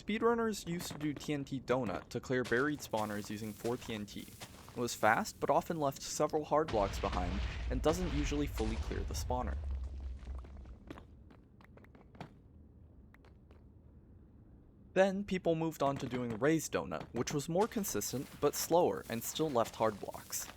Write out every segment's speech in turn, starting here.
Speedrunners used to do TNT Donut to clear buried spawners using 4 TNT. It was fast, but often left several hard blocks behind, and doesn't usually fully clear the spawner. Then, people moved on to doing Raised Donut, which was more consistent, but slower, and still left hard blocks.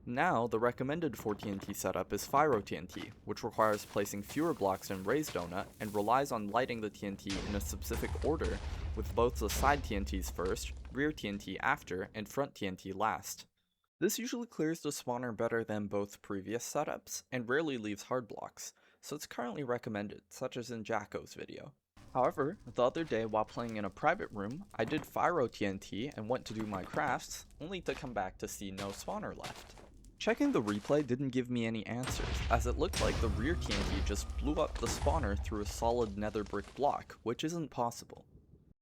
Now, the recommended 4 TNT setup is Fyroah TNT, which requires placing fewer blocks in Raised Donut and relies on lighting the TNT in a specific order, with both the side TNTs first, rear TNT after, and front TNT last. This usually clears the spawner better than both previous setups, and rarely leaves hard blocks, so it's currently recommended, such as in Jacko's video. However, the other day while playing in a private room, I did Fyroah TNT and went to do my crafts, only to come back to see no spawner left. Checking the replay didn't give me any answers, as it looked like the rear TNT just blew up the spawner through a solid nether brick block, which isn't possible.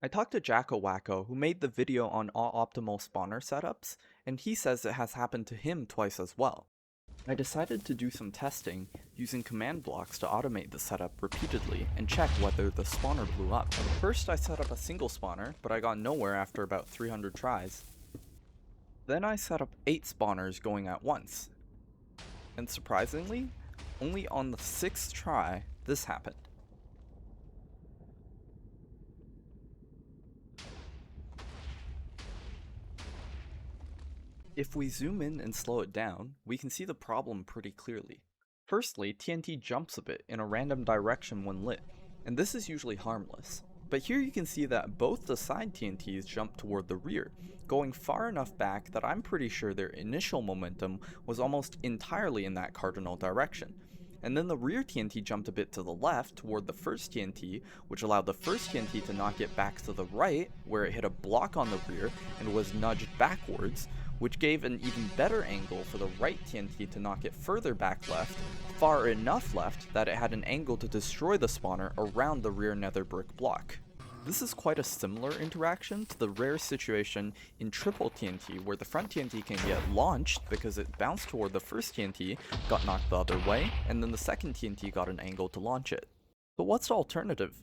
I talked to Jacko Wacko, who made the video on all optimal spawner setups, and he says it has happened to him twice as well. I decided to do some testing, using command blocks to automate the setup repeatedly and check whether the spawner blew up. First I set up a single spawner, but I got nowhere after about 300 tries. Then I set up 8 spawners going at once, and surprisingly, only on the 6th try, this happened. If we zoom in and slow it down, we can see the problem pretty clearly. Firstly, TNT jumps a bit in a random direction when lit, and this is usually harmless. But here you can see that both the side TNTs jump toward the rear, going far enough back that I'm pretty sure their initial momentum was almost entirely in that cardinal direction. And then the rear TNT jumped a bit to the left toward the first TNT, which allowed the first TNT to knock it back to the right, where it hit a block on the rear and was nudged backwards, which gave an even better angle for the right TNT to knock it further back left, far enough left that it had an angle to destroy the spawner around the rear nether brick block. This is quite a similar interaction to the rare situation in triple TNT, where the front TNT can get launched because it bounced toward the first TNT, got knocked the other way, and then the second TNT got an angle to launch it. But what's the alternative?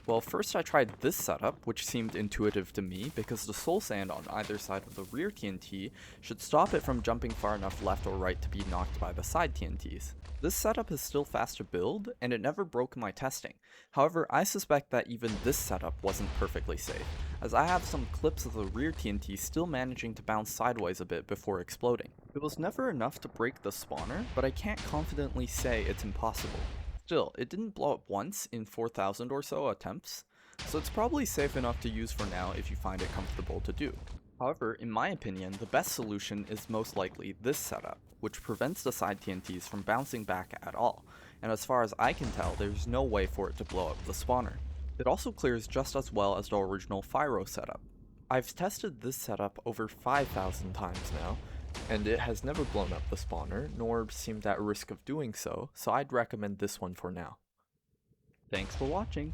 Well, first I tried this setup, which seemed intuitive to me because the soul sand on either side of the rear TNT should stop it from jumping far enough left or right to be knocked by the side TNTs. This setup is still fast to build, and it never broke in my testing. However, I suspect that even this setup wasn't perfectly safe, as I have some clips of the rear TNT still managing to bounce sideways a bit before exploding. It was never enough to break the spawner, but I can't confidently say it's impossible. Still, it didn't blow up once in 4,000 or so attempts, so it's probably safe enough to use for now if you find it comfortable to do. However, in my opinion, the best solution is most likely this setup, which prevents the side TNTs from bouncing back at all, and as far as I can tell, there's no way for it to blow up the spawner. It also clears just as well as the original Fyroah setup. I've tested this setup over 5,000 times now, and it has never blown up the spawner, nor seemed at risk of doing so, so I'd recommend this one for now. Thanks for watching!